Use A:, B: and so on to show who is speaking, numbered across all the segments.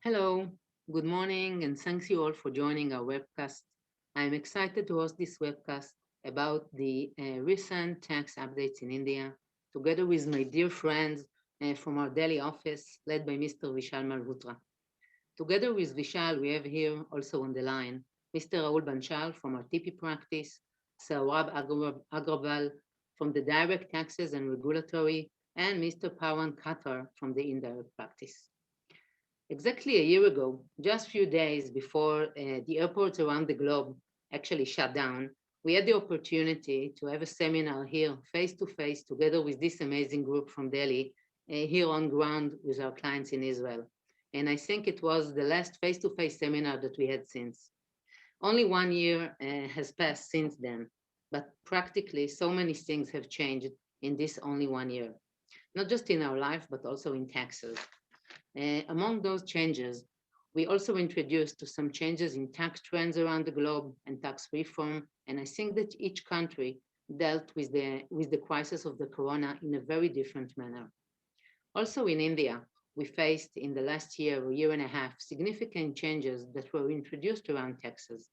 A: Hello, good morning, and thanks you all for joining our webcast. I'm excited to host this webcast about the recent tax updates in India, together with my dear friends from our Delhi office, led by Mr. Vishal Malhotra. Together with Vishal, we have here also on the line Mr. Rahul Banchal from our TP practice, Saurabh Agrawal from the direct taxes and regulatory, and Mr. Pawan Khatar from the indirect practice. Exactly a year ago, just a few days before the airports around the globe actually shut down, we had the opportunity to have a seminar here face to face together with this amazing group from Delhi here on ground with our clients in Israel. And I think it was the last face to face seminar that we had since. Only 1 year has passed since then, but practically so many things have changed in this only 1 year, not just in our life, but also in taxes. Among those changes, we also introduced to some changes in tax trends around the globe and tax reform. And I think that each country dealt with the crisis of the corona in a very different manner. Also in India, we faced in the last year or year and a half significant changes that were introduced around taxes,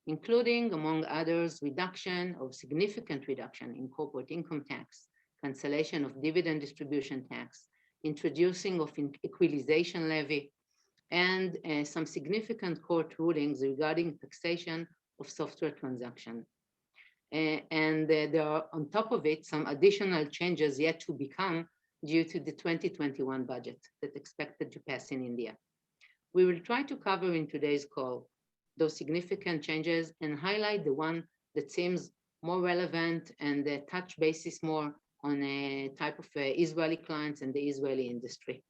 A: including, among others, reduction or significant reduction in corporate income tax, cancellation of dividend distribution tax, introducing of equalization levy, and some significant court rulings regarding taxation of software transaction. And there are, on top of it, some additional changes yet to become due to the 2021 budget that's expected to pass in India. We will try to cover in today's call those significant changes and highlight the one that seems more relevant and touch basis more on a type of Israeli clients and the Israeli industry.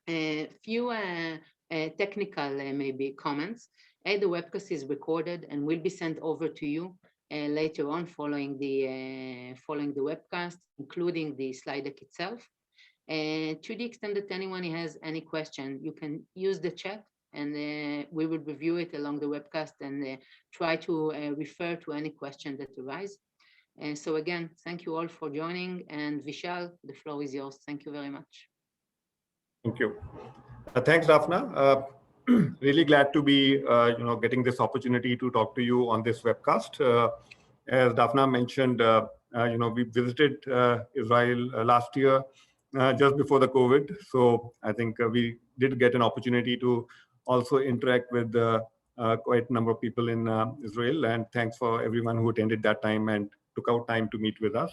A: A few technical maybe comments. The webcast is recorded and will be sent over to you later on following the webcast, including the slide deck itself. To the extent that anyone has any question, you can use the chat and we will review it along the webcast and try to refer to any question that arise. So again, thank you all for joining, and Vishal, the floor is yours. Thank you very much.
B: Thank you. Thanks, Daphna. Really glad to be, getting this opportunity to talk to you on this webcast. As Daphna mentioned, we visited Israel last year, just before the COVID. So I think we did get an opportunity to also interact with quite a number of people in Israel. And thanks for everyone who attended that time and took out time to meet with us.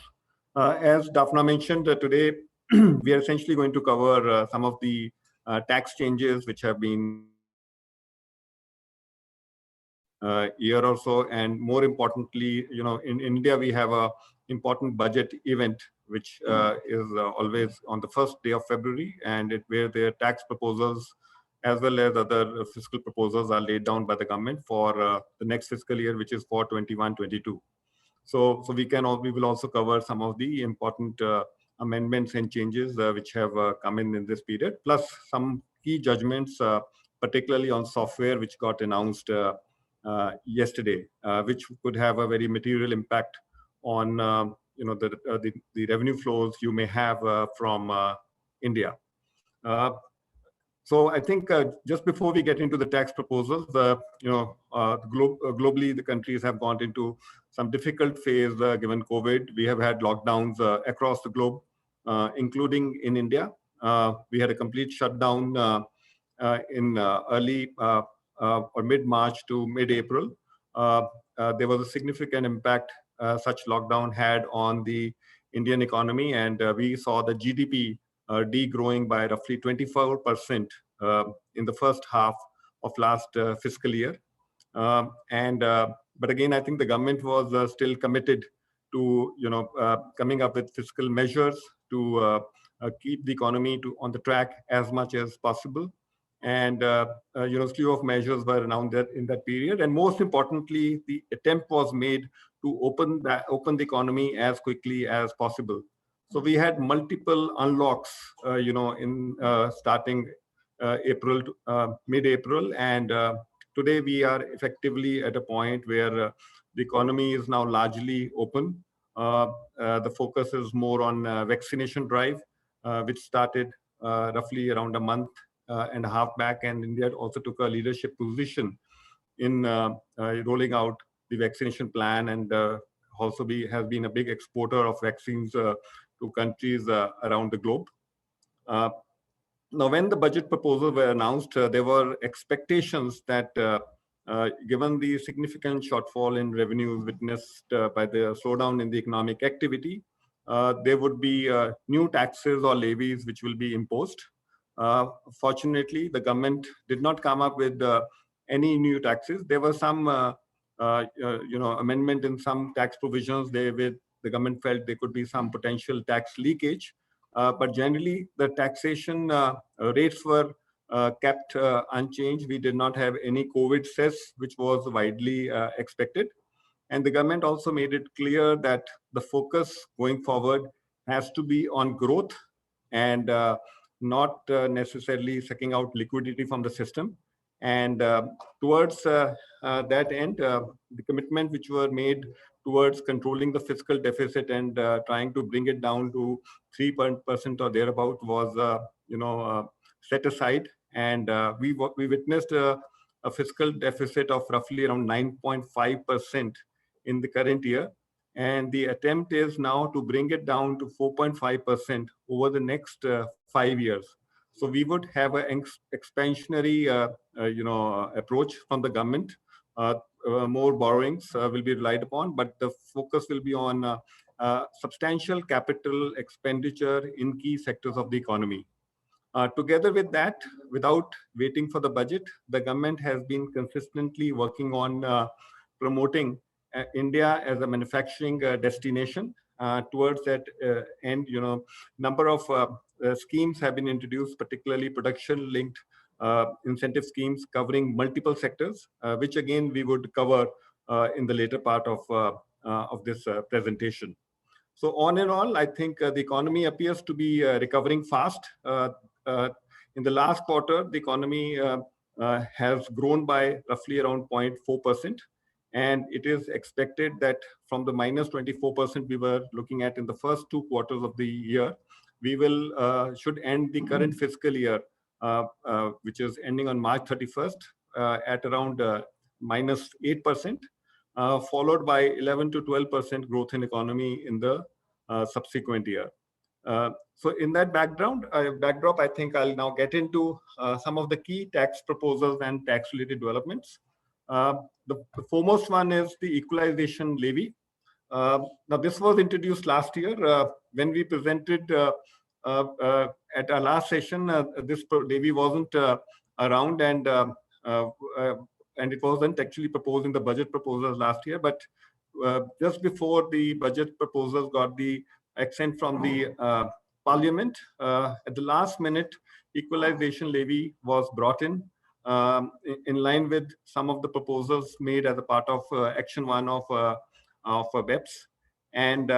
B: As Daphna mentioned, today we are essentially going to cover some of the tax changes which have been year or so, and more importantly, in India we have a important budget event which is always on the first day of February, and where their tax proposals as well as other fiscal proposals are laid down by the government for the next fiscal year, which is for 21-22. So we will also cover some of the important amendments and changes which have come in this period, plus some key judgments, particularly on software, which got announced yesterday, which could have a very material impact on the revenue flows you may have from India. So I think just before we get into the tax proposals, globally the countries have gone into some difficult phase given COVID. We have had lockdowns across the globe, including in India. We had a complete shutdown in early or mid-March to mid-April. There was a significant impact such lockdown had on the Indian economy, and we saw the GDP degrowing by roughly 24% in the first half of last fiscal year. But again, I think the government was still committed to coming up with fiscal measures to keep the economy on the track as much as possible. And slew of measures were announced in that period. And most importantly, the attempt was made to open the economy as quickly as possible. So we had multiple unlocks, in starting April, mid-April, and today we are effectively at a point where the economy is now largely open. The focus is more on vaccination drive, which started roughly around a month and a half back, and India also took a leadership position in rolling out the vaccination plan, and also has been a big exporter of vaccines to countries around the globe. Now, when the budget proposals were announced, there were expectations that given the significant shortfall in revenues witnessed by the slowdown in the economic activity, there would be new taxes or levies which will be imposed. Fortunately, the government did not come up with any new taxes. There were some amendment in some tax provisions. The government felt there could be some potential tax leakage. But generally, the taxation rates were kept unchanged. We did not have any COVID cess, which was widely expected. And the government also made it clear that the focus going forward has to be on growth and not necessarily sucking out liquidity from the system. And towards that end, the commitment which were made towards controlling the fiscal deficit and trying to bring it down to 3% or thereabout was, set aside. And we witnessed a fiscal deficit of roughly around 9.5% in the current year. And the attempt is now to bring it down to 4.5% over the next 5 years. So we would have an expansionary, approach from the government. More borrowings will be relied upon, but the focus will be on substantial capital expenditure in key sectors of the economy. Together with that, without waiting for the budget, the government has been consistently working on promoting India as a manufacturing destination. Towards that end, number of schemes have been introduced, particularly production-linked incentive schemes covering multiple sectors, which again we would cover in the later part of this presentation. So on and all, I think the economy appears to be recovering fast. In the last quarter, the economy has grown by roughly around 0.4%. And it is expected that from the minus 24% we were looking at in the first 2 quarters of the year, we should end the current fiscal year, which is ending on March 31st, at around minus 8%, followed by 11 to 12% growth in economy in the subsequent year. So in that backdrop, I think I'll now get into some of the key tax proposals and tax-related developments. The foremost one is the equalization levy. Now, this was introduced last year when we presented at our last session. This levy wasn't around, and it wasn't actually proposed in the budget proposals last year. But just before the budget proposals got the accent from the Parliament, at the last minute, equalization levy was brought in line with some of the proposals made as a part of Action 1 of BEPS. And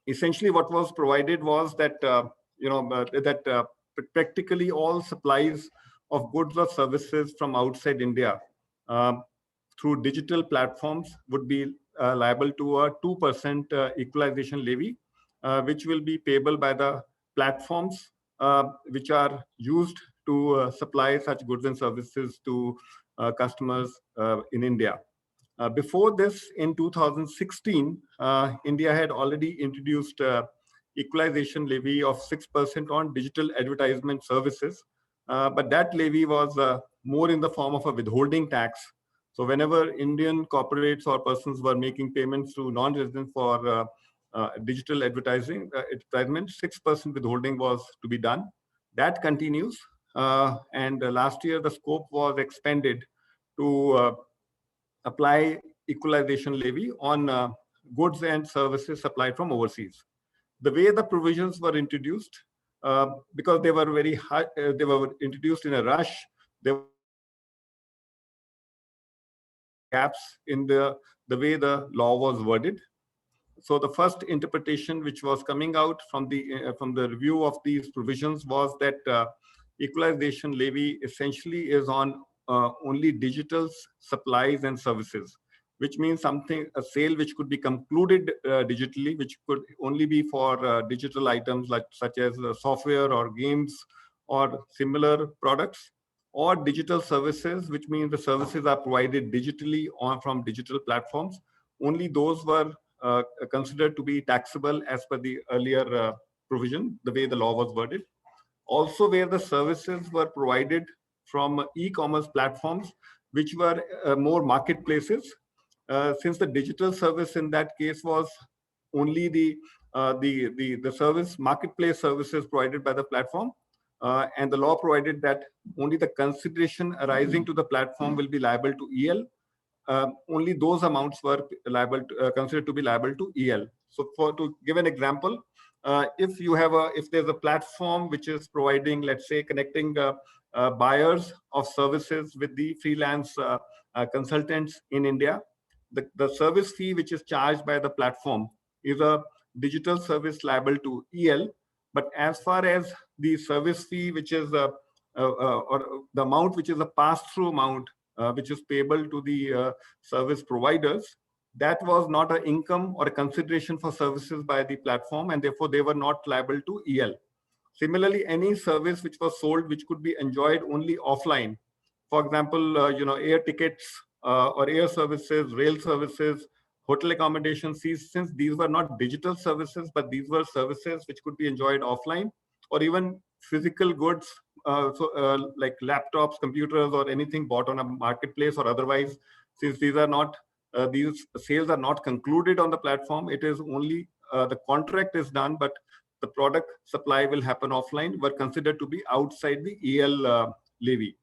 B: essentially what was provided was that, practically all supplies of goods or services from outside India through digital platforms would be liable to a 2% equalization levy, which will be payable by the platforms which are used to supply such goods and services to customers in India. Before this, in 2016, India had already introduced equalization levy of 6% on digital advertisement services. But that levy was more in the form of a withholding tax. So whenever Indian corporates or persons were making payments to non-residents for digital advertisement, 6% withholding was to be done. That continues. And last year, the scope was expanded to apply equalization levy on goods and services supplied from overseas. The way the provisions were introduced, because they were very high, they were introduced in a rush, there were gaps in the way the law was worded. So the first interpretation which was coming out from the review of these provisions was that equalization levy essentially is on only digital supplies and services, which means a sale which could be concluded digitally, which could only be for digital items such as software or games or similar products, or digital services, which means the services are provided digitally or from digital platforms. Only those were considered to be taxable as per the earlier provision, the way the law was worded. Also, where the services were provided from e-commerce platforms, which were more marketplaces, since the digital service in that case was only the service marketplace services provided by the platform, and the law provided that only the consideration arising to the platform will be liable to EL. Only those amounts were liable considered to be liable to EL. So, to give an example, if there's a platform which is providing, let's say, connecting buyers of services with the freelance consultants in India, the service fee which is charged by the platform is a digital service liable to EL. But as far as the service fee, which is or the amount which is a pass-through amount, which is payable to the service providers, that was not an income or a consideration for services by the platform, and therefore they were not liable to EL. Similarly, any service which was sold which could be enjoyed only offline, for example, air tickets or air services, rail services, hotel accommodation fees, since these were not digital services, but these were services which could be enjoyed offline, or even physical goods, like laptops, computers, or anything bought on a marketplace or otherwise, since these sales are not concluded on the platform, it is only the contract is done, but the product supply will happen offline, were considered to be outside the EL levy.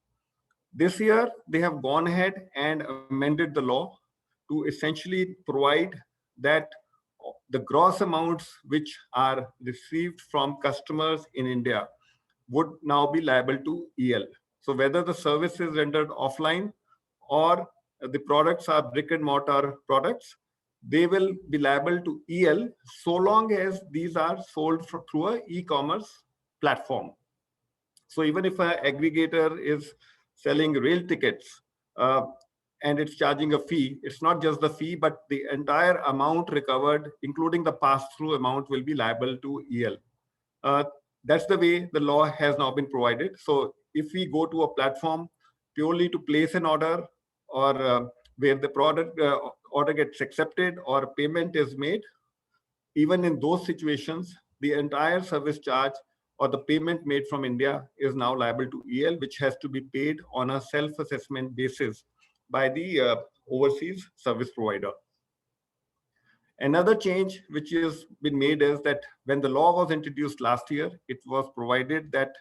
B: This year, they have gone ahead and amended the law to essentially provide that the gross amounts which are received from customers in India would now be liable to EL. So whether the service is rendered offline or the products are brick and mortar products, they will be liable to EL so long as these are sold through an e-commerce platform. So even if an aggregator is selling rail tickets and it's charging a fee, it's not just the fee, but the entire amount recovered, including the pass-through amount, will be liable to EL. That's the way the law has now been provided. So if we go to a platform purely to place an order, or where the product order gets accepted or payment is made, even in those situations, the entire service charge or the payment made from India is now liable to EL, which has to be paid on a self-assessment basis by the overseas service provider. Another change which has been made is that when the law was introduced last year, it was provided that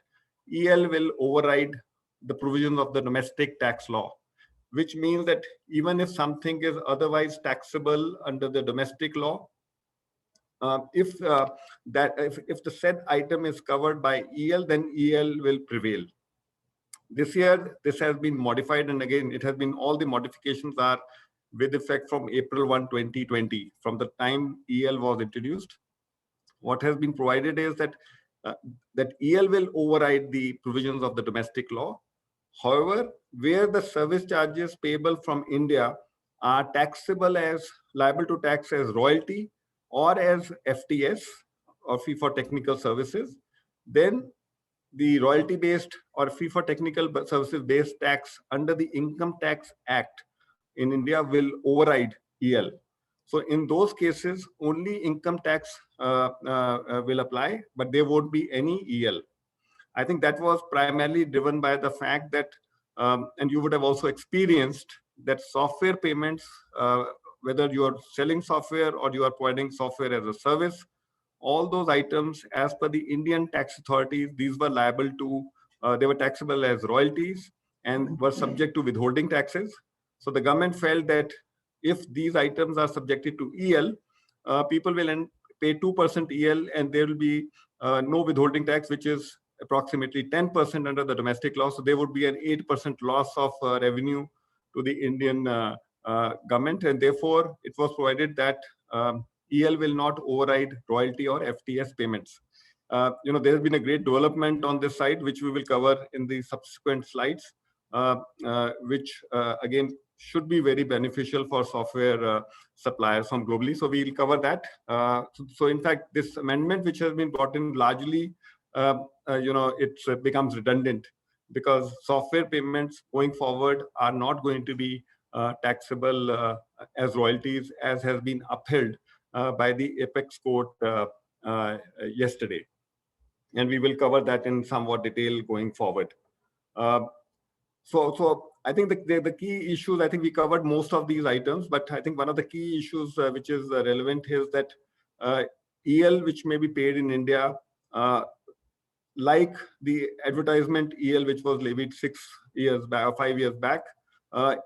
B: EL will override the provisions of the domestic tax law, which means that even if something is otherwise taxable under the domestic law, if the said item is covered by EL, then EL will prevail. This year, this has been modified, and again, it has been, all the modifications are with effect from April 1, 2020, from the time EL was introduced. What has been provided is that EL will override the provisions of the domestic law. However, where the service charges payable from India are taxable as liable to tax as royalty or as FTS, or fee for technical services, then the royalty based or fee for technical services based tax under the Income Tax Act in India will override EL. So in those cases, only income tax will apply, but there won't be any EL. I think that was primarily driven by the fact that, and you would have also experienced that software payments, whether you are selling software or you are providing software as a service, all those items, as per the Indian tax authorities, these were liable to, they were taxable as royalties and were subject to withholding taxes. So the government felt that if these items are subjected to EL, people will pay 2% EL, and there will be no withholding tax, which is approximately 10% under the domestic law. So there would be an 8% loss of revenue to the Indian government, and therefore it was provided that EL will not override royalty or FTS payments. There has been a great development on this side, which we will cover in the subsequent slides, which again should be very beneficial for software suppliers from globally. So we'll cover that. So in fact, this amendment, which has been brought in largely it becomes redundant, because software payments going forward are not going to be taxable as royalties, as has been upheld by the apex court yesterday. And we will cover that in somewhat detail going forward. Uh, so I think the key issues, I think we covered most of these items, but I think one of the key issues which is relevant is that EL, which may be paid in India, uh, like the advertisement EL, which was levied 6 years back or 5 years back,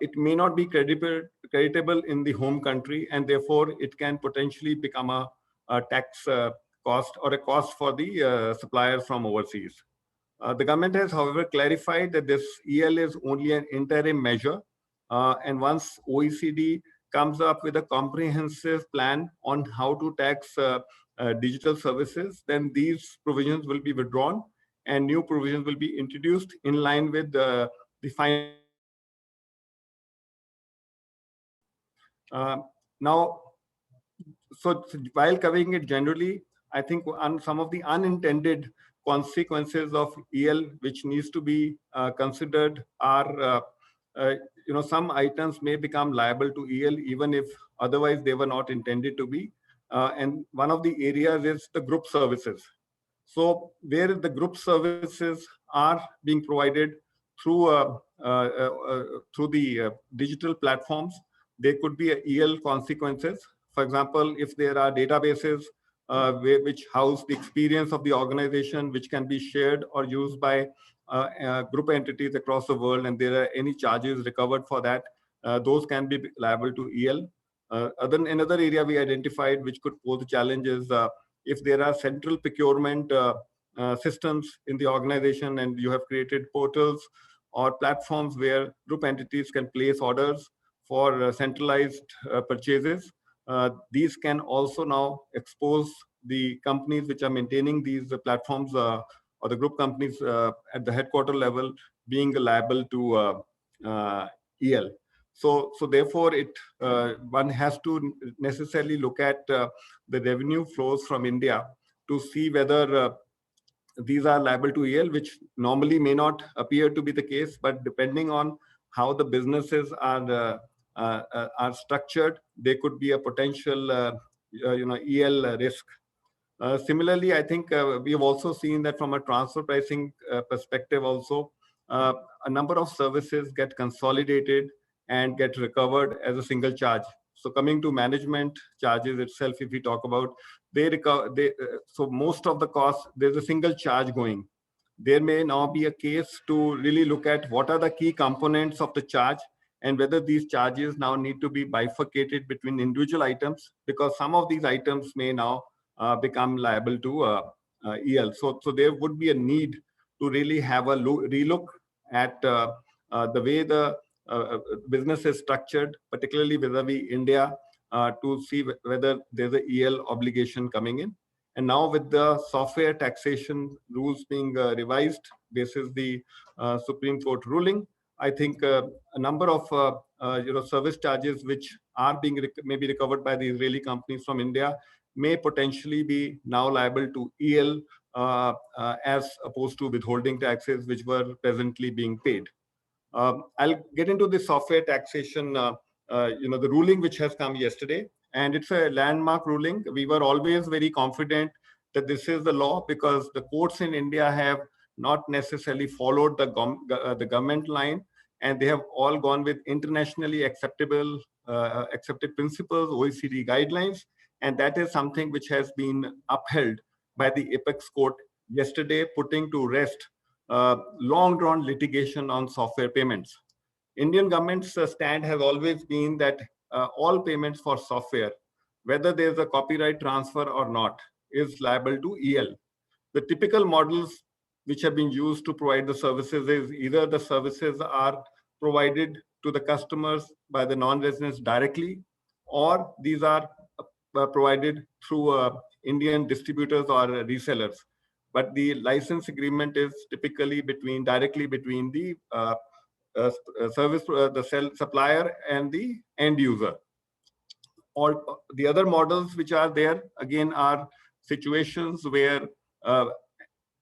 B: it may not be creditable in the home country, and therefore it can potentially become a tax cost or a cost for the suppliers from overseas. The government has, however, clarified that this EL is only an interim measure. And once OECD comes up with a comprehensive plan on how to tax digital services, then these provisions will be withdrawn and new provisions will be introduced in line with the final. Now, so while covering it generally, I think on some of the unintended consequences of EL, which needs to be considered, are uh, some items may become liable to EL even if otherwise they were not intended to be. And one of the areas is the group services. So where the group services are being provided through through the digital platforms, there could be EL consequences. For example, if there are databases which house the experience of the organization, which can be shared or used by group entities across the world, and there are any charges recovered for that, those can be liable to EL. Another area we identified which could pose challenges if there are central procurement systems in the organization, and you have created portals or platforms where group entities can place orders for centralized purchases. These can also now expose the companies which are maintaining these platforms or the group companies at the headquarter level being liable to EL. So therefore, one has to necessarily look at the revenue flows from India to see whether these are liable to EL, which normally may not appear to be the case, but depending on how the businesses are structured, there could be a potential EL risk. Similarly, I think we have also seen that from a transfer pricing perspective also, a number of services get consolidated and get recovered as a single charge. So coming to management charges itself, if we talk about, so most of the costs, there's a single charge going. There may now be a case to really look at what are the key components of the charge and whether these charges now need to be bifurcated between individual items, because some of these items may now become liable to EL. So there would be a need to really have a relook at the way the business is structured, particularly vis-a-vis India, to see whether there's a EL obligation coming in. And now with the software taxation rules being revised basis the Supreme Court ruling, I think a number of service charges which are being maybe recovered by the Israeli companies from India may potentially be now liable to EL as opposed to withholding taxes which were presently being paid. I'll get into the software taxation, the ruling which has come yesterday, and it's a landmark ruling. We were always very confident that this is the law because the courts in India have not necessarily followed the government line, and they have all gone with internationally acceptable accepted principles, OECD guidelines, and that is something which has been upheld by the apex court yesterday, putting to rest long drawn litigation on software payments. Indian government's stand has always been that all payments for software, whether there's a copyright transfer or not, is liable to EL. The typical models which have been used to provide the services is either the services are provided to the customers by the non-residents directly, or these are provided through Indian distributors or resellers. But the license agreement is typically directly between the the supplier and the end user. All the other models which are there again are situations where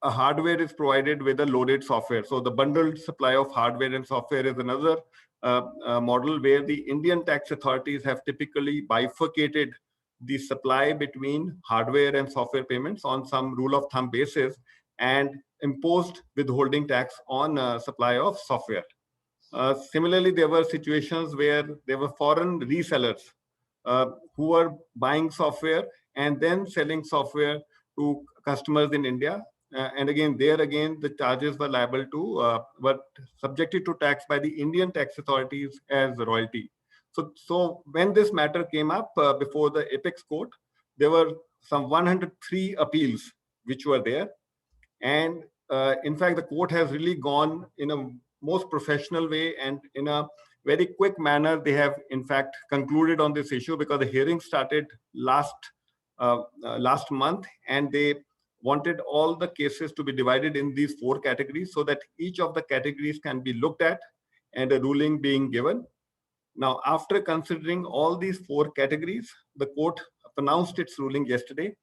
B: a hardware is provided with a loaded software. So the bundled supply of hardware and software is another model where the Indian tax authorities have typically bifurcated the supply between hardware and software payments on some rule of thumb basis and imposed withholding tax on supply of software. Similarly, there were situations where there were foreign resellers who were buying software and then selling software to customers in India. And again, there again, the charges were liable to, were subjected to tax by the Indian tax authorities as royalty. So when this matter came up before the apex court, there were some 103 appeals which were there. And in fact, the court has really gone in a most professional way and in a very quick manner. They have in fact concluded on this issue because the hearing started last month, and they wanted all the cases to be divided in these 4 categories so that each of the categories can be looked at and a ruling being given. Now, after considering all these 4 categories, the court pronounced its ruling yesterday.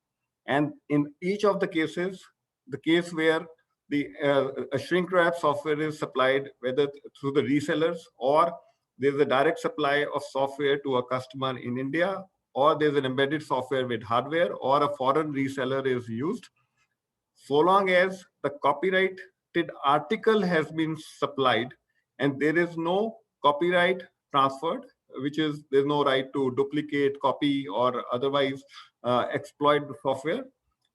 B: And in each of the cases, the case where the a shrink wrap software is supplied, whether through the resellers or there's a direct supply of software to a customer in India, or there's an embedded software with hardware, or a foreign reseller is used, so long as the copyrighted article has been supplied and there is no copyright transferred, which is there's no right to duplicate, copy, or otherwise exploit the software,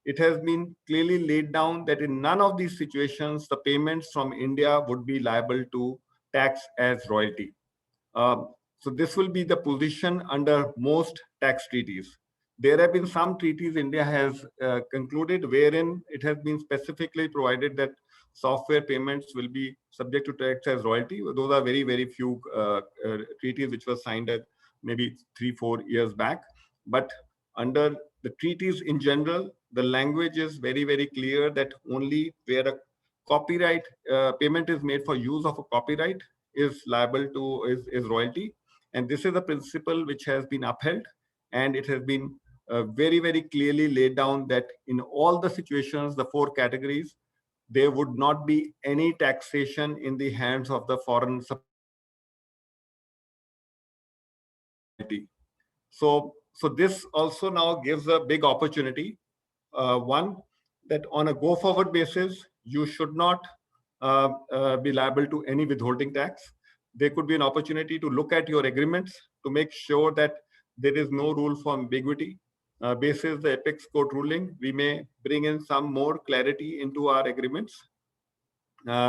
B: it has been clearly laid down that in none of these situations, the payments from India would be liable to tax as royalty. So this will be the position under most tax treaties. There have been some treaties India has concluded wherein it has been specifically provided that software payments will be subject to tax as royalty. Those are very, very few treaties which were signed at maybe 3-4 years back. But under the treaties in general, the language is very, very clear that only where a copyright payment is made for use of a copyright is liable to is royalty. And this is a principle which has been upheld, and it has been very, very clearly laid down that in all the situations, the 4 categories, there would not be any taxation in the hands of the foreign supplier. So this also now gives a big opportunity. One, that on a go-forward basis, you should not be liable to any withholding tax. There could be an opportunity to look at your agreements to make sure that there is no rule for ambiguity. Basis the apex court ruling, we may bring in some more clarity into our agreements.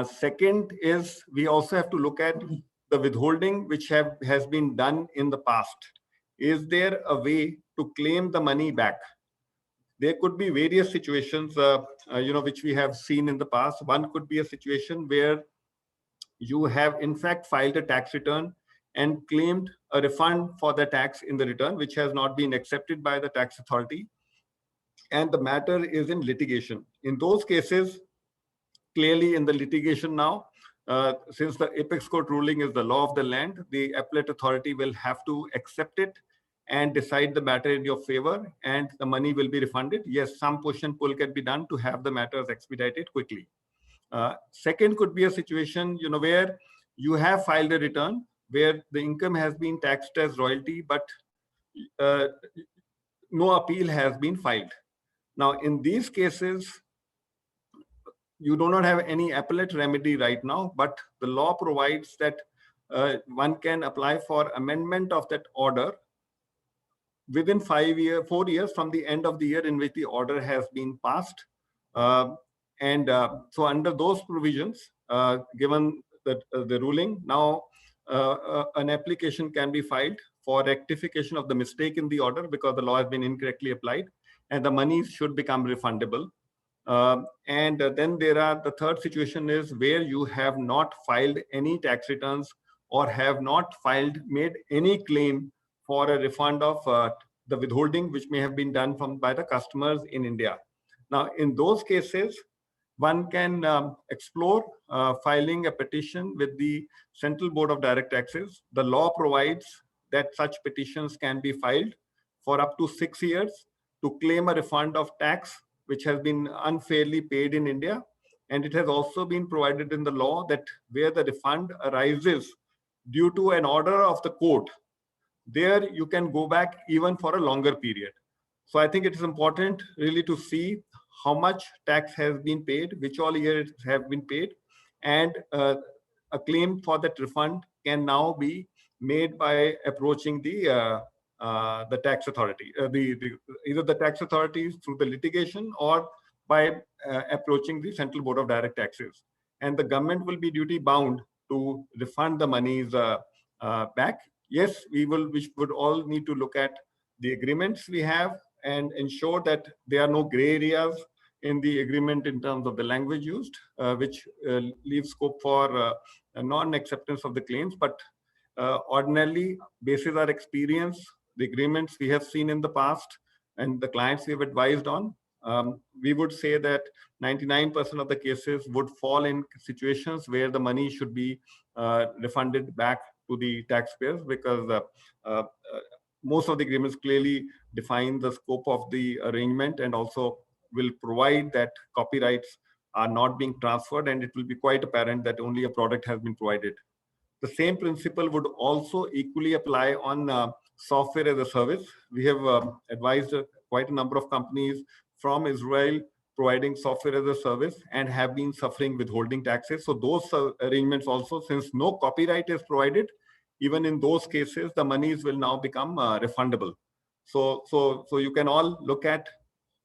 B: Second is we also have to look at the withholding which has been done in the past. Is there a way to claim the money back? There could be various situations, which we have seen in the past. One could be a situation where you have in fact filed a tax return and claimed a refund for the tax in the return, which has not been accepted by the tax authority, and the matter is in litigation. In those cases, clearly in the litigation now, since the apex court ruling is the law of the land, the appellate authority will have to accept it and decide the matter in your favor, and the money will be refunded. Yes, some push and pull can be done to have the matters expedited quickly. Second could be a situation, where you have filed a return where the income has been taxed as royalty, but no appeal has been filed. Now, in these cases, you do not have any appellate remedy right now, but the law provides that one can apply for amendment of that order within 4 years from the end of the year in which the order has been passed. So under those provisions, given that the ruling, now an application can be filed for rectification of the mistake in the order because the law has been incorrectly applied, and the money should become refundable. Then the third situation is where you have not filed any tax returns or have not made any claim for a refund of the withholding which may have been done by the customers in India. Now, in those cases, one can explore filing a petition with the Central Board of Direct Taxes. The law provides that such petitions can be filed for up to 6 years to claim a refund of tax which has been unfairly paid in India. And it has also been provided in the law that where the refund arises due to an order of the court, there you can go back even for a longer period. So I think it is important really to see how much tax has been paid, which all years have been paid, and a claim for that refund can now be made by approaching the tax authority, either the tax authorities through the litigation or by approaching the Central Board of Direct Taxes. And the government will be duty bound to refund the monies back. Yes, we would all need to look at the agreements we have and ensure that there are no gray areas in the agreement in terms of the language used, which leaves scope for a non-acceptance of the claims. But ordinarily, basis our experience, the agreements we have seen in the past, and the clients we have advised on, we would say that 99% of the cases would fall in situations where the money should be refunded back to the taxpayers, because most of the agreements clearly define the scope of the arrangement and also will provide that copyrights are not being transferred, and it will be quite apparent that only a product has been provided. The same principle would also equally apply on software as a service. We have advised quite a number of companies from Israel providing software as a service and have been suffering withholding taxes. So those arrangements also, since no copyright is provided, even in those cases, the monies will now become refundable. So you can all look at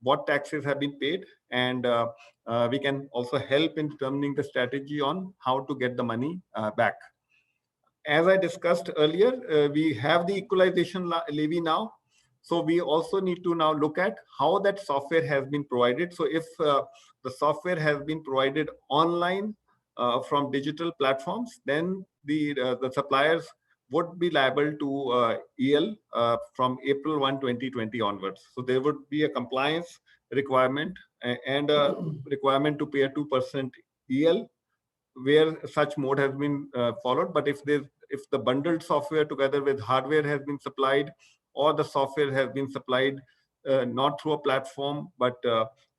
B: what taxes have been paid, and we can also help in determining the strategy on how to get the money back. As I discussed earlier, we have the equalization levy now. So we also need to now look at how that software has been provided. So if the software has been provided online from digital platforms, then the suppliers would be liable to EL from April 1, 2020 onwards. So there would be a compliance requirement and a requirement to pay a 2% EL where such mode has been followed. But if the bundled software together with hardware has been supplied, or the software has been supplied not through a platform but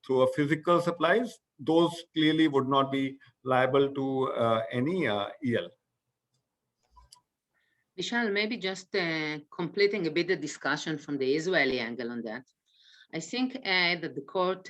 B: through a physical supplies, those clearly would not be liable to any EL.
A: Vishal, maybe just completing a bit the discussion from the Israeli angle on that. I think that the court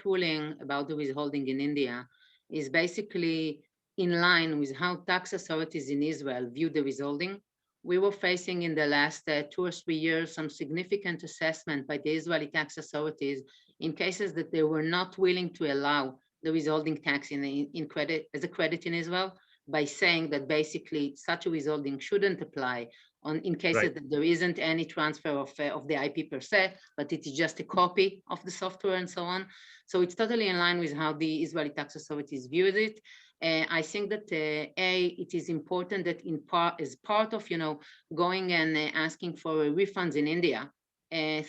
A: ruling about the withholding in India is basically in line with how tax authorities in Israel view the withholding. We were facing in the last 2 or 3 years some significant assessment by the Israeli tax authorities in cases that they were not willing to allow the withholding tax in credit as a credit in Israel, by saying that basically such a withholding shouldn't apply in cases
B: Right.
A: that there isn't any transfer of the IP per se, but it is just a copy of the software and so on. So it's totally in line with how the Israeli tax authorities viewed it. I think that it is important that as part of going and asking for refunds in India,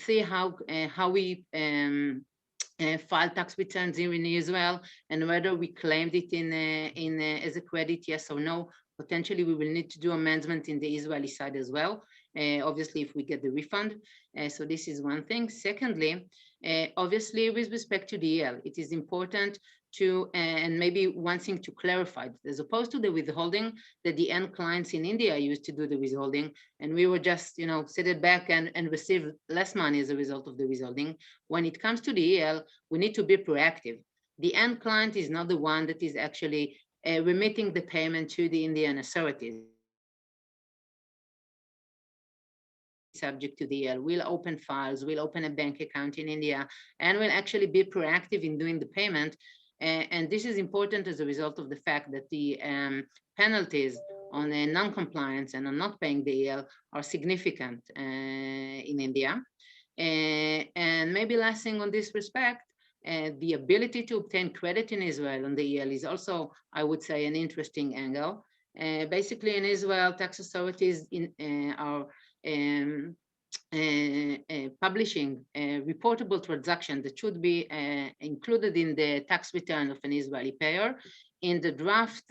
A: see how we file tax returns here in Israel, and whether we claimed it as a credit, yes or no. Potentially, we will need to do amendment in the Israeli side as well, obviously, if we get the refund. So this is one thing. Secondly, obviously, with respect to the EL, it is important to, and maybe one thing to clarify, as opposed to the withholding that the end clients in India used to do the withholding, and we were just, sit back and receive less money as a result of the withholding. When it comes to the EL, we need to be proactive. The end client is not the one that is actually remitting the payment to the Indian authorities. Subject to the EL, will open files, will open a bank account in India, and will actually be proactive in doing the payment. And this is important as a result of the fact that the penalties on non-compliance and on not paying the EL are significant in India. And maybe last thing on this respect, the ability to obtain credit in Israel on the EL is also, I would say, an interesting angle. Basically, in Israel, tax authorities are publishing a reportable transaction that should be included in the tax return of an Israeli payer. In the draft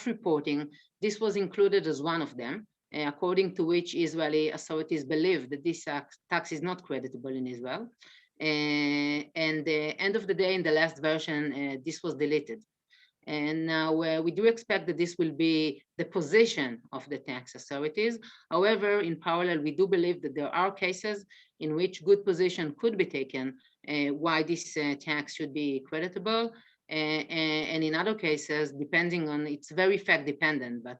A: reporting, this was included as one of them, according to which Israeli authorities believe that this tax is not creditable in Israel. And and the end of the day, in the last version, this was deleted. And now we do expect that this will be the position of the tax authorities. However, in parallel, we do believe that there are cases in which good position could be taken why this tax should be creditable. And in other cases, depending on, it's very fact dependent, but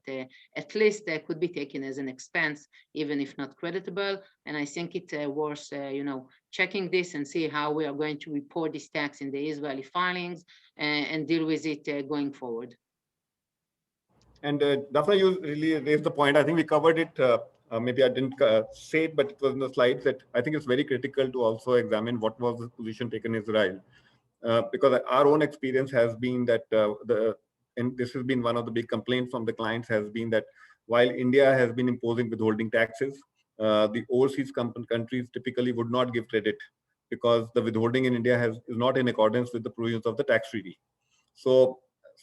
A: at least could be taken as an expense, even if not creditable. And I think it's worth, checking this and see how we are going to report this tax in the Israeli filings and deal with it going forward.
B: And Daphna, you really raised the point. I think we covered it. Maybe I didn't say it, but it was in the slides that I think it's very critical to also examine what was the position taken in Israel. Because our own experience has been that and this has been one of the big complaints from the clients, has been that while India has been imposing withholding taxes, the overseas countries typically would not give credit because the withholding in India is not in accordance with the provisions of the tax treaty. So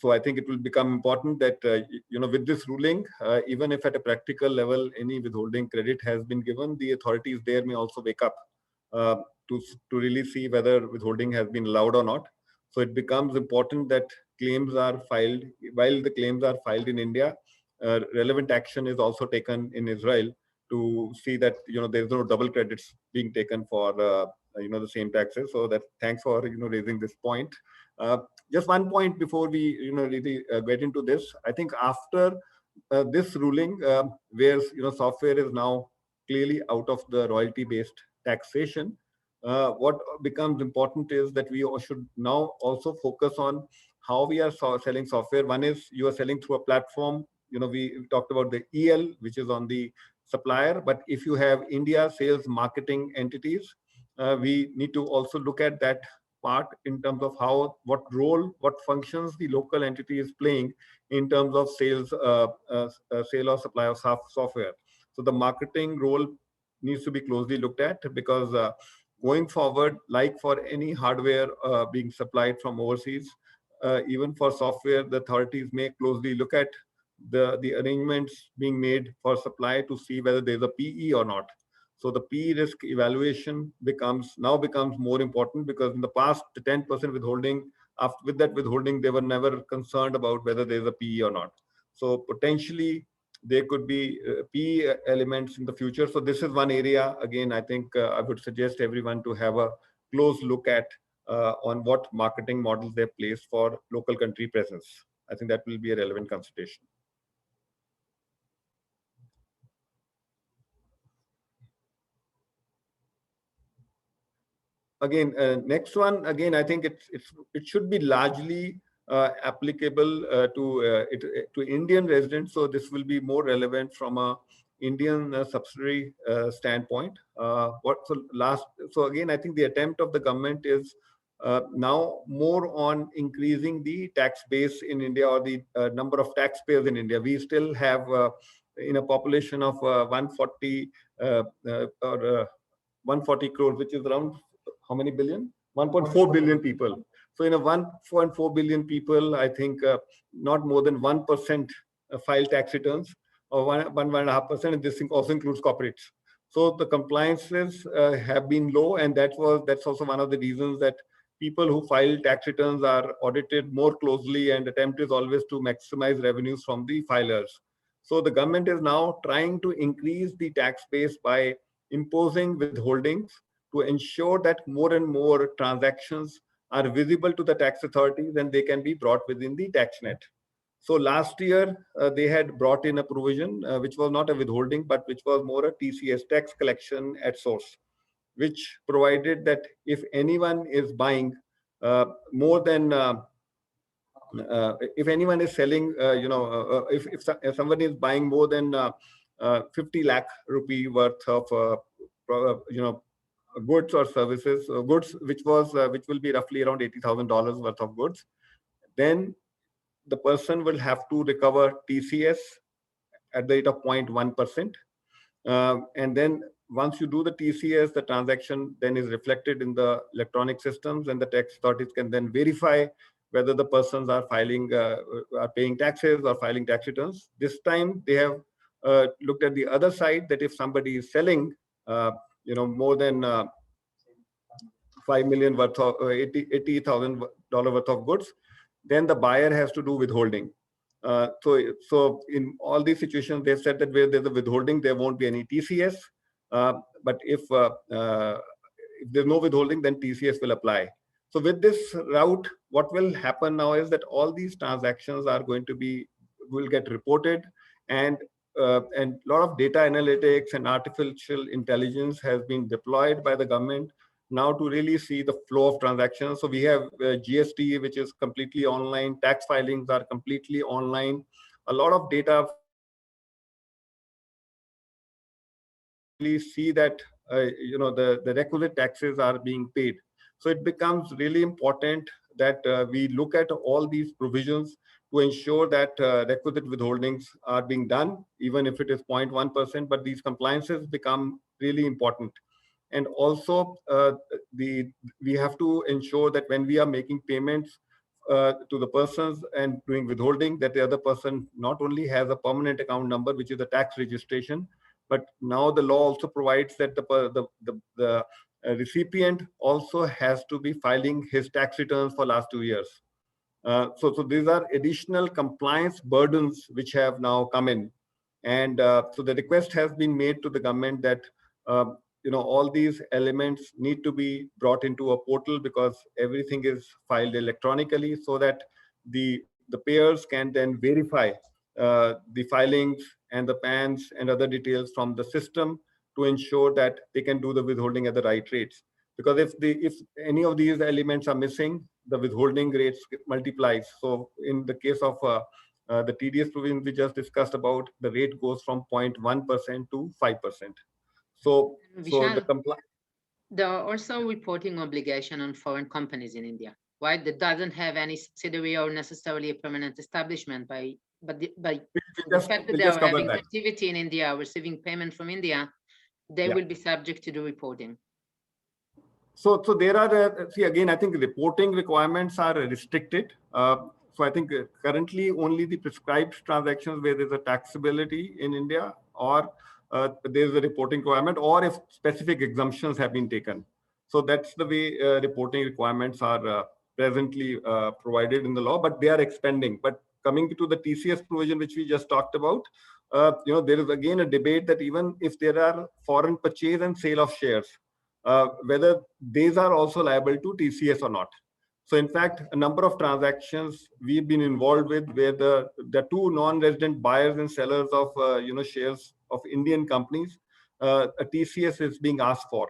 B: I think it will become important that, with this ruling, even if at a practical level, any withholding credit has been given, the authorities there may also wake up to really see whether withholding has been allowed or not. So it becomes important that claims are filed. While the claims are filed in India, relevant action is also taken in Israel to see that, there's no double credits being taken for, the same taxes. So that, thanks for, raising this point. Just one point before we, really get into this. I think after this ruling, where, software is now clearly out of the royalty-based taxation, what becomes important is that we should now also focus on how we are selling software. One is you are selling through a platform. We talked about the EL, which is on the supplier. But if you have India sales marketing entities, we need to also look at that part in terms of what role, what functions the local entity is playing in terms of sales, sale or supply of software. So the marketing role needs to be closely looked at, because going forward, like for any hardware being supplied from overseas, even for software, the authorities may closely look at the arrangements being made for supply to see whether there's a PE or not. So the PE risk evaluation becomes more important, because in the past, the 10% withholding, with that withholding, they were never concerned about whether there's a PE or not. So potentially there could be PE elements in the future. So this is one area, again, I think I would suggest everyone to have a close look at on what marketing models they place for local country presence. I think that will be a relevant consideration. Again, next one, again, I think it should be largely applicable to Indian residents. So this will be more relevant from a Indian subsidiary standpoint. So again, I think the attempt of the government is now more on increasing the tax base in India, or the number of taxpayers in India. We still have in a population of 140 or 140 crores, which is around how many billion? 1.4 billion people. So in a 1.4 billion people, I think not more than 1% file tax returns, or 1.5%, and this also includes corporates. So the compliances have been low, and that's also one of the reasons that people who file tax returns are audited more closely, and attempt is always to maximize revenues from the filers. So the government is now trying to increase the tax base by imposing withholdings to ensure that more and more transactions are visible to the tax authorities, and they can be brought within the tax net. So last year, they had brought in a provision which was not a withholding, but which was more a TCS, tax collection at source, which provided that if anyone is buying more than if anyone is selling, if somebody is buying more than 50 lakh rupee worth of, goods or services, goods which will be roughly around $80,000 worth of goods, then the person will have to recover TCS at the rate of 0.1%. And then once you do the TCS, the transaction then is reflected in the electronic systems, and the tax authorities can then verify whether the persons are paying taxes or filing tax returns. This time they have looked at the other side, that if somebody is selling more than $5 million worth of $80,000 worth of goods, then the buyer has to do withholding. So in all these situations, they've said that where there's a withholding, there won't be any TCS. But if there's no withholding, then TCS will apply. So with this route, what will happen now is that all these transactions are going to will get reported, and a lot of data analytics and artificial intelligence has been deployed by the government now to really see the flow of transactions. So we have GST, which is completely online. Tax filings are completely online. A lot of data really see that the requisite taxes are being paid. So it becomes really important that we look at all these provisions to ensure that requisite withholdings are being done, even if it is 0.1%, but these compliances become really important. And also, we have to ensure that when we are making payments to the persons and doing withholding, that the other person not only has a permanent account number, which is a tax registration, but now the law also provides that the recipient also has to be filing his tax returns for last 2 years. So these are additional compliance burdens which have now come in. And so the request has been made to the government that all these elements need to be brought into a portal, because everything is filed electronically, so that the payers can then verify the filings and the PANs and other details from the system to ensure that they can do the withholding at the right rates. Because if any of these elements are missing, the withholding rates multiplies. So in the case of the TDS provision we just discussed about, the rate goes from 0.1% to 5%. So the compliance.
A: There are also reporting obligation on foreign companies in India, right? That doesn't have any subsidiary or necessarily a permanent establishment, but the fact that they are having activity in India, receiving payment from India, they will be subject to the reporting.
B: So there are, see, again, I think reporting requirements are restricted. So I think currently only the prescribed transactions where there's a taxability in India, or there's a reporting requirement, or if specific exemptions have been taken. So that's the way reporting requirements are presently provided in the law, but they are expanding. But coming to the TCS provision, which we just talked about, there is again a debate that even if there are foreign purchase and sale of shares, whether these are also liable to TCS or not. So in fact, a number of transactions we've been involved with where the two non-resident buyers and sellers of shares of Indian companies, a TCS is being asked for.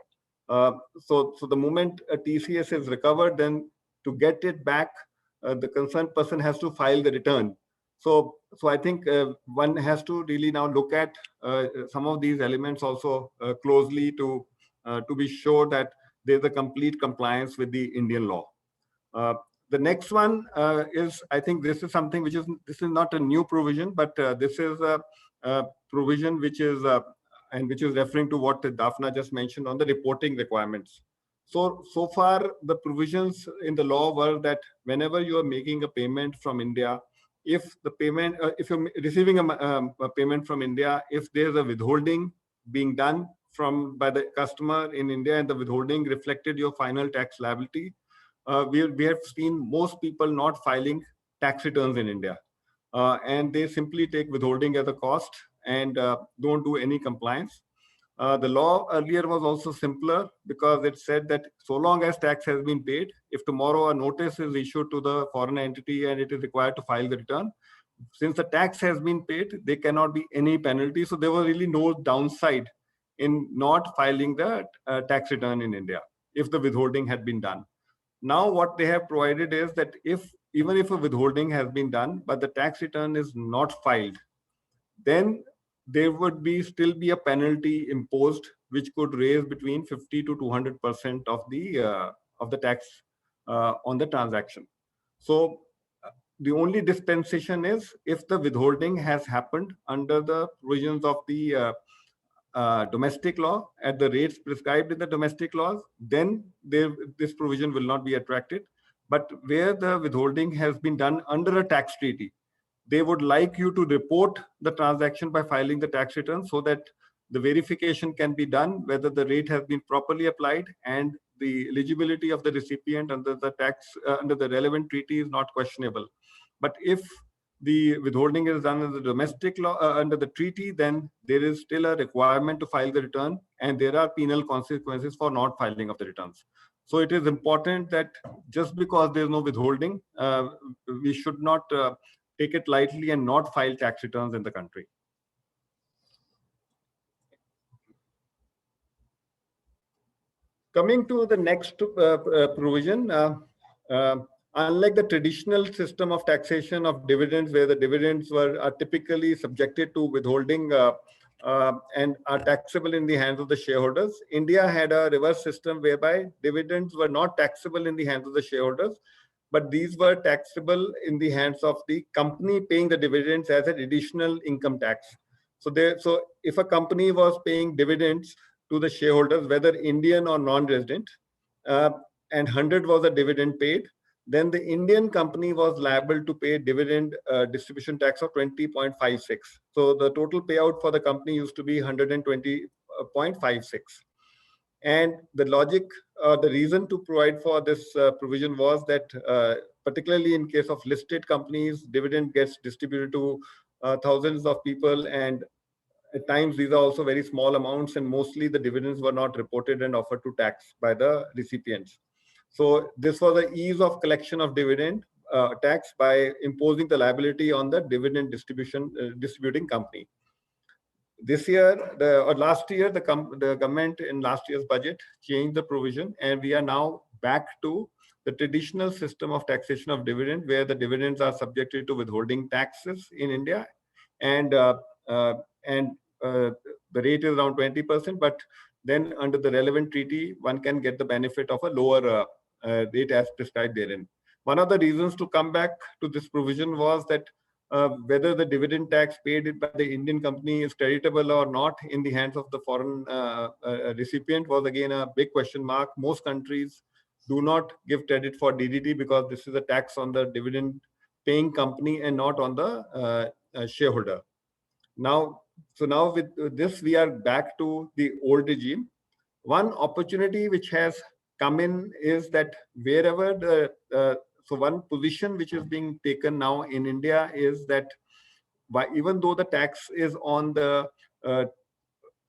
B: So the moment a TCS is recovered, then to get it back, the concerned person has to file the return. So I think one has to really now look at some of these elements also closely to be sure that there's a complete compliance with the Indian law. The next one is, I think this is something this is not a new provision, but this is a provision which is referring to what Daphna just mentioned on the reporting requirements. So far, the provisions in the law were that whenever you are making a payment from India, if you're receiving a payment from India, if there's a withholding being done by the customer in India and the withholding reflected your final tax liability, we have seen most people not filing tax returns in India, and they simply take withholding as a cost and don't do any compliance. The law earlier was also simpler, because it said that so long as tax has been paid, if tomorrow a notice is issued to the foreign entity and it is required to file the return, since the tax has been paid, there cannot be any penalty. So there was really no downside in not filing the tax return in India if the withholding had been done. Now what they have provided is that even if a withholding has been done, but the tax return is not filed, then there would still be a penalty imposed, which could raise between 50 to 200% of the tax on the transaction. So the only dispensation is if the withholding has happened under the provisions of the domestic law at the rates prescribed in the domestic laws, then this provision will not be attracted. But where the withholding has been done under a tax treaty, they would like you to report the transaction by filing the tax return, so that the verification can be done whether the rate has been properly applied and the eligibility of the recipient under the under the relevant treaty is not questionable. But if the withholding is done under the domestic law, under the treaty, then there is still a requirement to file the return, and there are penal consequences for not filing of the returns. So it is important that just because there is no withholding, we should not take it lightly and not file tax returns in the country. Coming to the next provision, unlike the traditional system of taxation of dividends, where the dividends are typically subjected to withholding and are taxable in the hands of the shareholders, India had a reverse system whereby dividends were not taxable in the hands of the shareholders, but these were taxable in the hands of the company paying the dividends as an additional income tax. So if a company was paying dividends to the shareholders, whether Indian or non-resident, and 100 was a dividend paid, then the Indian company was liable to pay dividend distribution tax of 20.56. So the total payout for the company used to be 120.56. And the logic, the reason to provide for this provision was that particularly in case of listed companies, dividend gets distributed to thousands of people, and at times these are also very small amounts, and mostly the dividends were not reported and offered to tax by the recipients. So this was the ease of collection of dividend tax by imposing the liability on the dividend distributing company. This year, last year, the government in last year's budget changed the provision, and we are now back to the traditional system of taxation of dividend, where the dividends are subjected to withholding taxes in India, and the rate is around 20%. But then, under the relevant treaty, one can get the benefit of a lower rate as prescribed therein. One of the reasons to come back to this provision was that whether the dividend tax paid by the Indian company is creditable or not in the hands of the foreign recipient was again a big question mark. Most countries do not give credit for DDT because this is a tax on the dividend paying company and not on the shareholder. Now with this, we are back to the old regime. One opportunity which has come in is that wherever so one position which is being taken now in India is that even though the tax is on the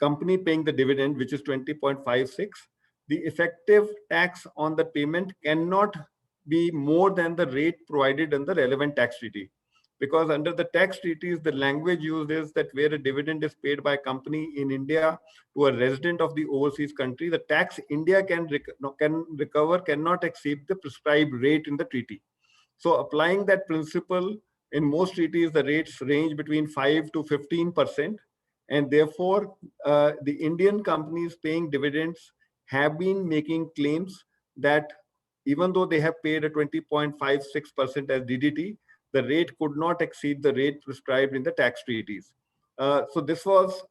B: company paying the dividend, which is 20.56, the effective tax on the payment cannot be more than the rate provided in the relevant tax treaty. Because under the tax treaties, the language used is that where a dividend is paid by a company in India to a resident of the overseas country, the tax India can recover cannot exceed the prescribed rate in the treaty. So applying that principle, in most treaties, the rates range between 5 to 15%. And therefore, the Indian companies paying dividends have been making claims that even though they have paid a 20.56% as DDT, the rate could not exceed the rate prescribed in the tax treaties. So this was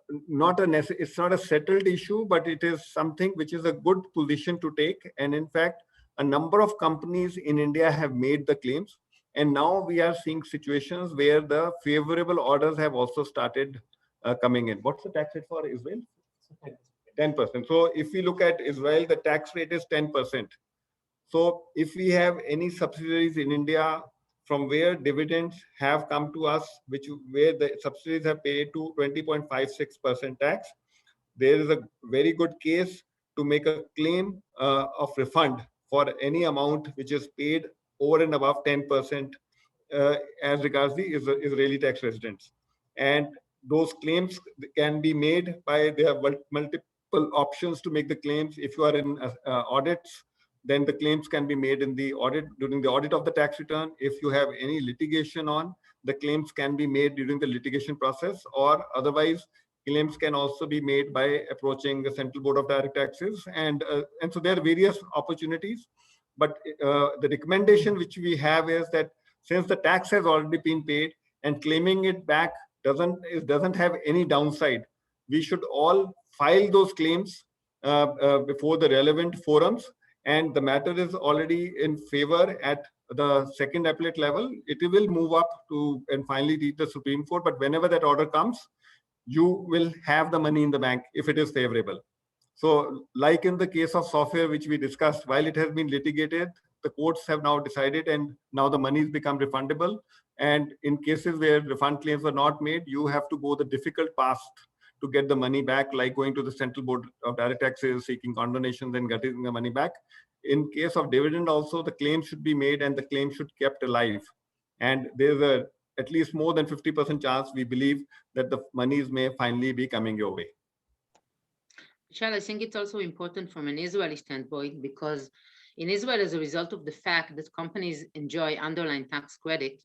B: it's not a settled issue, but it is something which is a good position to take. And in fact, a number of companies in India have made the claims. And now we are seeing situations where the favorable orders have also started coming in. What's the tax rate for Israel? 10%. So if we look at Israel, the tax rate is 10%. So if we have any subsidiaries in India from where dividends have come to us, where the subsidiaries have paid to 20.56% tax, there is a very good case to make a claim of refund for any amount which is paid over and above 10% as regards the Israeli tax residents. And those claims can be made by, there are multiple options to make the claims. If you are in audits, then the claims can be made in the audit, during the audit of the tax return. If you have any litigation on, the claims can be made during the litigation process, or otherwise claims can also be made by approaching the Central Board of Direct Taxes. And so there are various opportunities. But the recommendation which we have is that since the tax has already been paid and claiming it back doesn't have any downside, we should all file those claims before the relevant forums. And the matter is already in favor at the second appellate level. It will move up to and finally reach the Supreme Court. But whenever that order comes, you will have the money in the bank if it is favorable. So like in the case of software, which we discussed, while it has been litigated, the courts have now decided and now the money has become refundable. And in cases where refund claims were not made, you have to go the difficult path to get the money back, like going to the Central Board of Direct Taxes, seeking condonation, then getting the money back. In case of dividend also, the claim should be made and the claim should be kept alive. And there's a at least more than 50% chance, we believe, that the monies may finally be coming your way.
A: Michelle, I think it's also important from an Israeli standpoint because in Israel, as a result of the fact that companies enjoy underlying tax credit,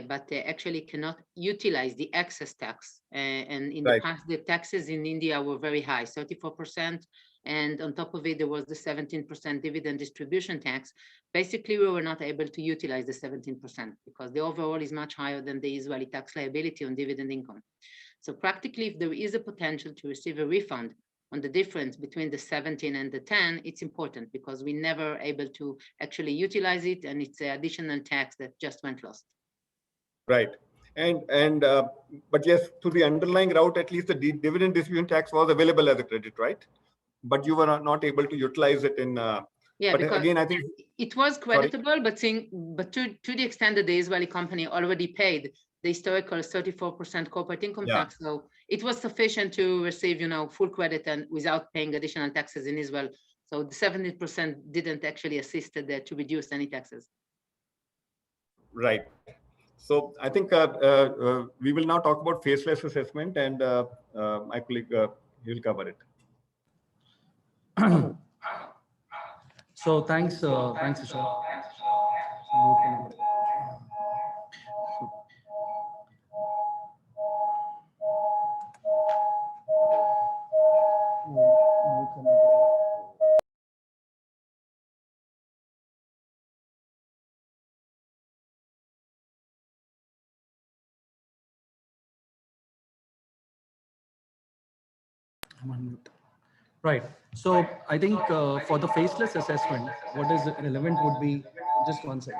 A: but they actually cannot utilize the excess tax. And in the past, the taxes in India were very high, 34%. And on top of it, there was the 17% dividend distribution tax. Basically, we were not able to utilize the 17% because the overall is much higher than the Israeli tax liability on dividend income. So practically, if there is a potential to receive a refund on the difference between the 17 and the 10, it's important because we never able to actually utilize it, and it's an additional tax that just went lost.
B: Right. But yes, to the underlying route, at least the dividend distribution tax was available as a credit, right? But you were not able to utilize it in.
A: Yeah,
B: but
A: because
B: again, I think
A: it was creditable, but to the extent that the Israeli company already paid the historical 34% corporate income tax, so it was sufficient to receive, full credit and without paying additional taxes in Israel. So the 70% didn't actually assist to reduce any taxes.
B: Right. So I think we will now talk about faceless assessment, and my colleague will cover it.
C: So thanks, Vishal. Right. So I think for the faceless assessment, what is relevant would be just one second.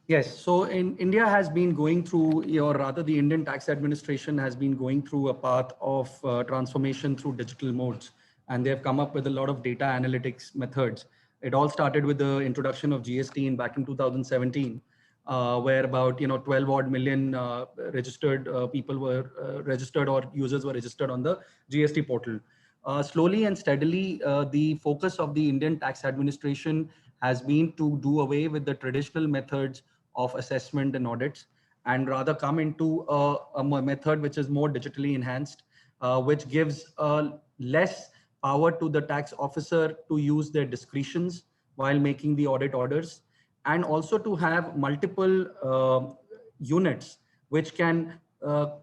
C: Yes. So in India has been going through, or rather the Indian tax administration has been going through a path of transformation through digital modes. And they have come up with a lot of data analytics methods. It all started with the introduction of GST back in 2017, where about 12 odd million registered people were registered, or users were registered on the GST portal. Slowly and steadily, the focus of the Indian tax administration has been to do away with the traditional methods of assessment and audits, and rather come into a method which is more digitally enhanced, which gives less power to the tax officer to use their discretions while making the audit orders, and also to have multiple units which can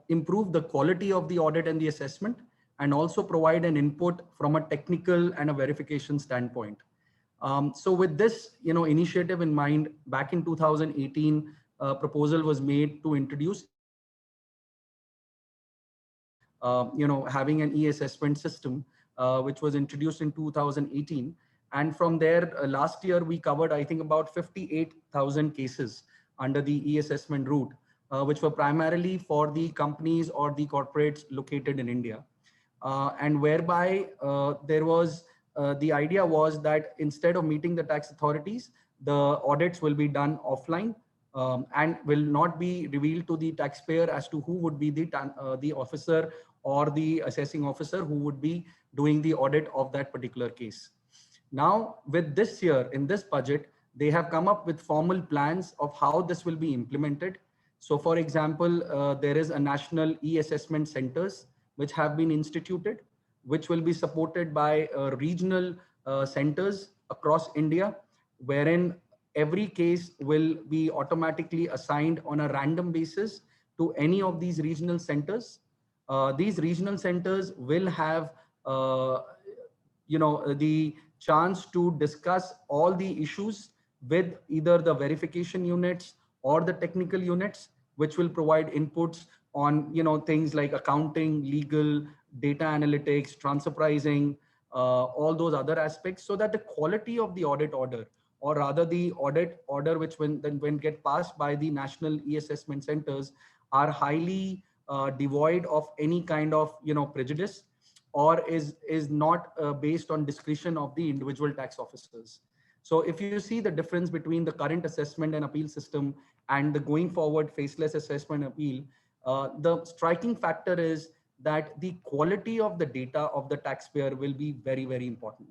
C: improve the quality of the audit and the assessment, and also provide an input from a technical and a verification standpoint. So with this, initiative in mind, back in 2018, a proposal was made to introduce, having an e-assessment system, which was introduced in 2018. And from there, last year, we covered, I think, about 58,000 cases under the e-assessment route, which were primarily for the companies or the corporates located in India. And whereby there was, the idea was that instead of meeting the tax authorities, the audits will be done offline, and will not be revealed to the taxpayer as to who would be the officer or the assessing officer who would be doing the audit of that particular case. Now, with this year, in this budget, they have come up with formal plans of how this will be implemented. So for example, there is a national e-assessment centers which have been instituted, which will be supported by regional centers across India, wherein every case will be automatically assigned on a random basis to any of these regional centers. These regional centers will have, the chance to discuss all the issues with either the verification units or the technical units, which will provide inputs on things like accounting, legal, data analytics, transfer pricing, all those other aspects, so that the quality of the audit order, or rather the audit order which when get passed by the national e-assessment centers, are highly devoid of any kind of prejudice, or is not based on discretion of the individual tax officers. So if you see the difference between the current assessment and appeal system and the going forward faceless assessment appeal, the striking factor is that the quality of the data of the taxpayer will be very, very important.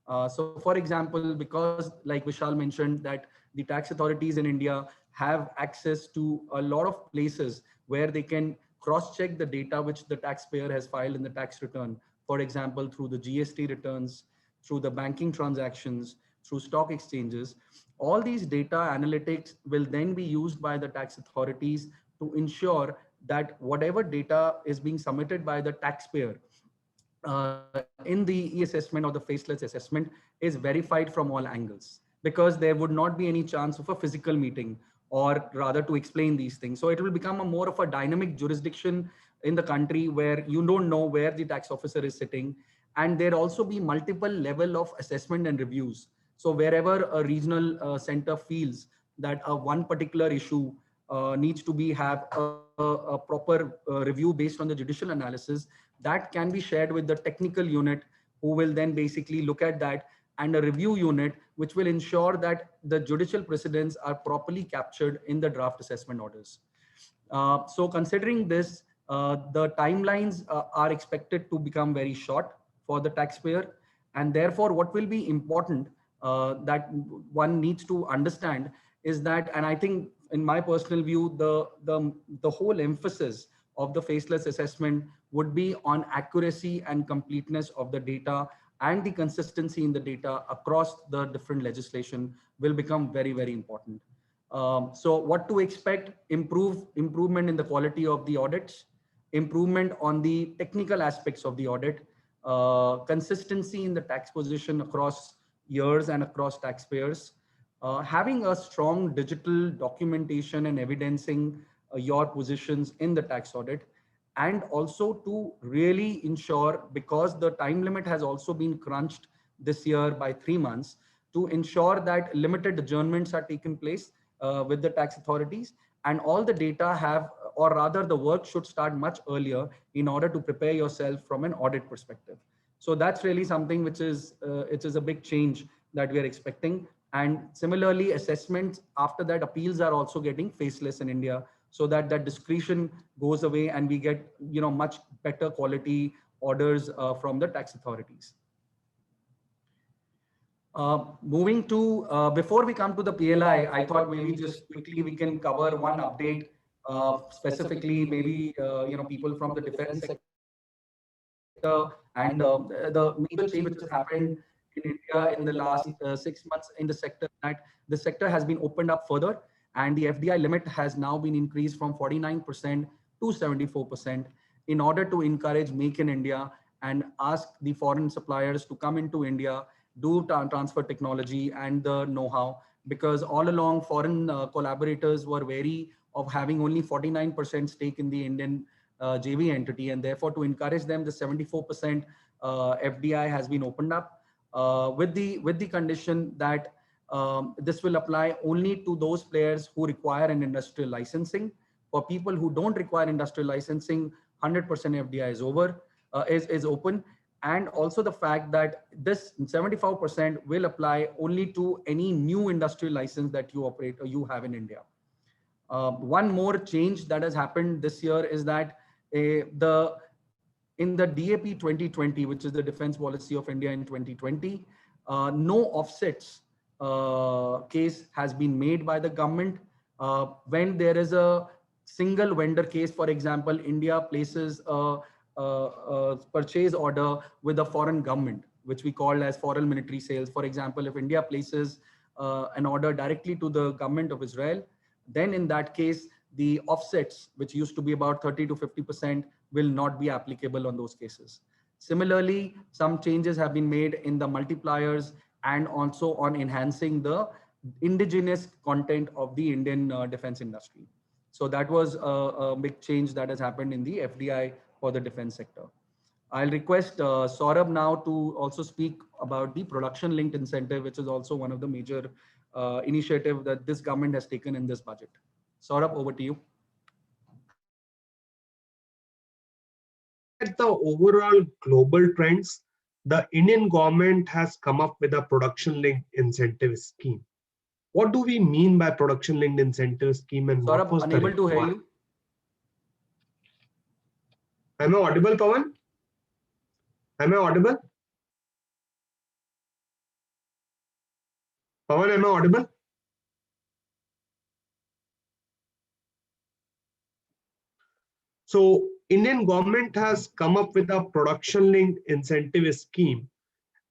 C: So for example, because like Vishal mentioned that the tax authorities in India have access to a lot of places where they can cross-check the data which the taxpayer has filed in the tax return. For example, through the GST returns, through the banking transactions, through stock exchanges. All these data analytics will then be used by the tax authorities to ensure that whatever data is being submitted by the taxpayer in the e-assessment or the faceless assessment is verified from all angles, because there would not be any chance of a physical meeting or rather to explain these things. So it will become a more of a dynamic jurisdiction in the country where you don't know where the tax officer is sitting. And there also be multiple level of assessment and reviews. So wherever a regional center feels that one particular issue needs to be have a proper review based on the judicial analysis, that can be shared with the technical unit, who will then basically look at that, and a review unit which will ensure that the judicial precedents are properly captured in the draft assessment orders. So considering this, the timelines are expected to become very short for the taxpayer, and therefore what will be important that one needs to understand is that, and I think in my personal view, the whole emphasis of the faceless assessment would be on accuracy and completeness of the data, and the consistency in the data across the different legislation will become very, very important. So what to expect? Improvement in the quality of the audits, improvement on the technical aspects of the audit, consistency in the tax position across years and across taxpayers, having a strong digital documentation and evidencing your positions in the tax audit, and also to really ensure, because the time limit has also been crunched this year by 3 months, to ensure that limited adjournments are taken place with the tax authorities, and all the data have, or rather the work should start much earlier in order to prepare yourself from an audit perspective. So that's really something which is it is a big change that we are expecting. And similarly, assessments after that, appeals are also getting faceless in India, so that that discretion goes away and we get much better quality orders from the tax authorities. Moving to, before we come to the PLI, I thought maybe just quickly we can cover one update, specifically maybe people from the defense sector, and the major change which has happened in India in the last 6 months in the sector, that the sector has been opened up further, and the FDI limit has now been increased from 49% to 74% in order to encourage Make in India and ask the foreign suppliers to come into India, do transfer technology and the know-how, because all along foreign collaborators were wary of having only 49% stake in the Indian JV entity, and therefore to encourage them, the 74% FDI has been opened up with the condition that this will apply only to those players who require an industrial licensing. For people who don't require industrial licensing, 100% FDI is open. And also the fact that this 74% will apply only to any new industrial license that you operate or you have in India. One more change that has happened this year is that in the DAP 2020, which is the defense policy of India in 2020, no offsets case has been made by the government. When there is a single vendor case, for example, India places a purchase order with a foreign government, which we call as foreign military sales. For example, if India places an order directly to the government of Israel, then in that case, the offsets, which used to be about 30 to 50%, will not be applicable on those cases. Similarly, some changes have been made in the multipliers and also on enhancing the indigenous content of the Indian defense industry. So that was a big change that has happened in the FDI for the defense sector. I'll request Saurabh now to also speak about the production linked incentive, which is also one of the major initiatives that this government has taken in this budget. Saurabh, over to you.
D: at the overall global trends, the Indian government has come up with a production-linked incentive scheme. What do we mean by production-linked incentive scheme, and what
C: Saurabh,
D: was the
C: unable to hear
D: requirement?
C: you.
D: Am I audible, Pawan? Am I audible? Pawan, am I audible? So Indian government has come up with a production-linked incentive scheme.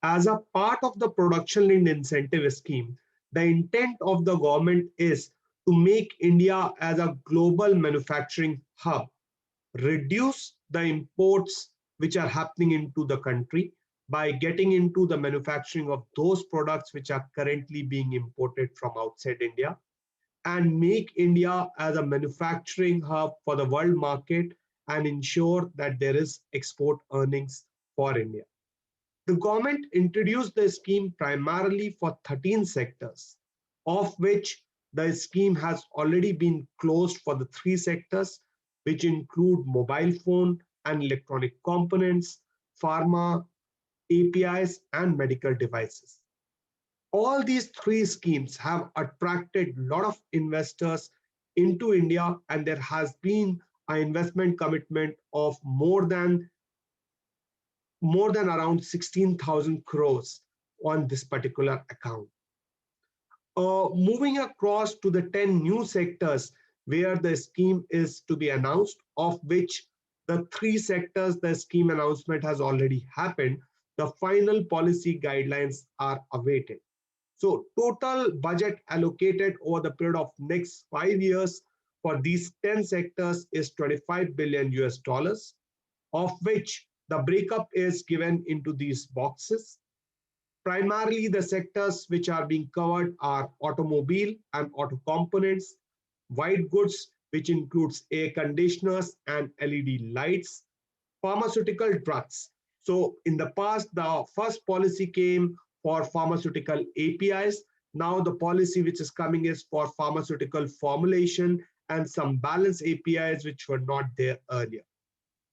D: As a part of the production-linked incentive scheme, the intent of the government is to make India as a global manufacturing hub, reduce the imports which are happening into the country by getting into the manufacturing of those products which are currently being imported from outside India, and make India as a manufacturing hub for the world market and ensure that there is export earnings for India. The government introduced the scheme primarily for 13 sectors, of which the scheme has already been closed for the 3 sectors, which include mobile phone and electronic components, pharma, APIs, and medical devices. All these 3 schemes have attracted a lot of investors into India, and there has been an investment commitment of more than around 16,000 crores on this particular account. Moving across to the 10 new sectors where the scheme is to be announced, of which the 3 sectors the scheme announcement has already happened, the final policy guidelines are awaited. So total budget allocated over the period of next 5 years for these 10 sectors is 25 billion US dollars, of which the breakup is given into these boxes. Primarily, the sectors which are being covered are automobile and auto components, white goods, which includes air conditioners and LED lights, pharmaceutical drugs. So in the past, the first policy came for pharmaceutical APIs. Now the policy which is coming is for pharmaceutical formulation and some balance APIs which were not there earlier.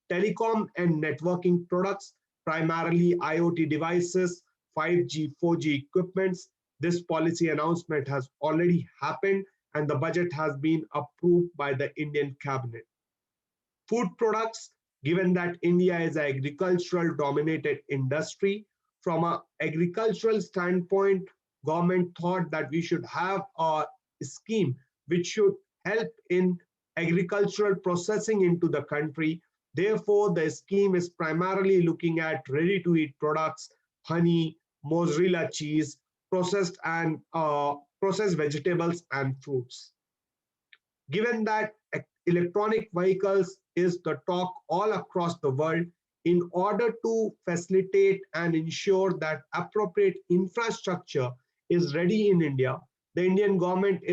D: Telecom and networking products, primarily IoT devices, 5G, 4G equipments. This policy announcement has already happened and the budget has been approved by the Indian cabinet. Food products, given that India is an agricultural dominated industry, from an agricultural standpoint, government thought that we should have a scheme which should help in agricultural processing into the country. Therefore, the scheme is primarily looking at ready-to-eat products, honey, mozzarella cheese, processed vegetables and fruits. Given that electronic vehicles is the talk all across the world, in order to facilitate and ensure that appropriate infrastructure is ready in India, the Indian government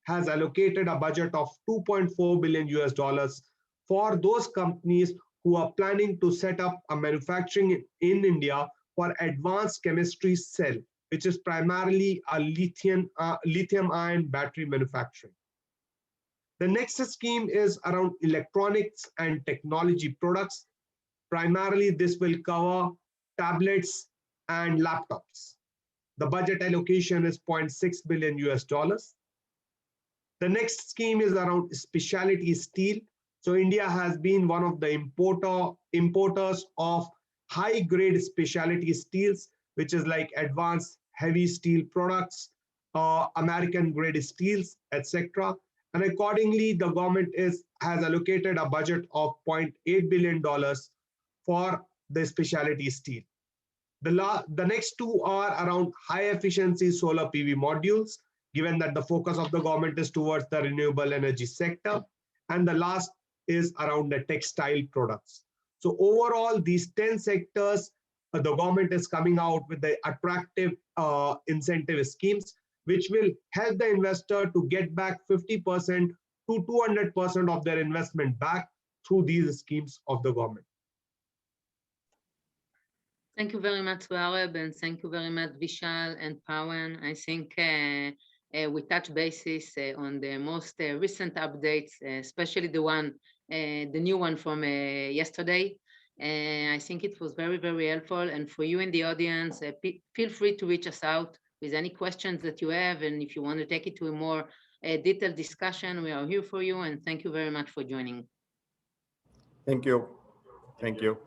D: has allocated a budget of 2.4 billion US dollars for those companies who are planning to set up a manufacturing in India for advanced chemistry cell, which is primarily a lithium-ion battery manufacturing. The next scheme is around electronics and technology products. Primarily, this will cover tablets and laptops. The budget allocation is 0.6 billion US dollars. The next scheme is around specialty steel. So India has been one of the importers of high-grade specialty steels, which is like advanced heavy steel products, American-grade steels, etc. And accordingly, the government has allocated a budget of $0.8 billion for the specialty steel. The next two are around high-efficiency solar PV modules, given that the focus of the government is towards the renewable energy sector. And the last is around the textile products. So overall, these 10 sectors, the government is coming out with the attractive incentive schemes, which will help the investor to get back 50% to 200% of their investment back through these schemes of the government.
A: Thank you very much, Saurabh, and thank you very much, Vishal and Pawan. I think we touch bases on the most recent updates, especially the new one from yesterday. I think it was very, very helpful. And for you in the audience, feel free to reach us out with any questions that you have. And if you want to take it to a more detailed discussion, we are here for you. And thank you very much for joining.
B: Thank you. Thank you.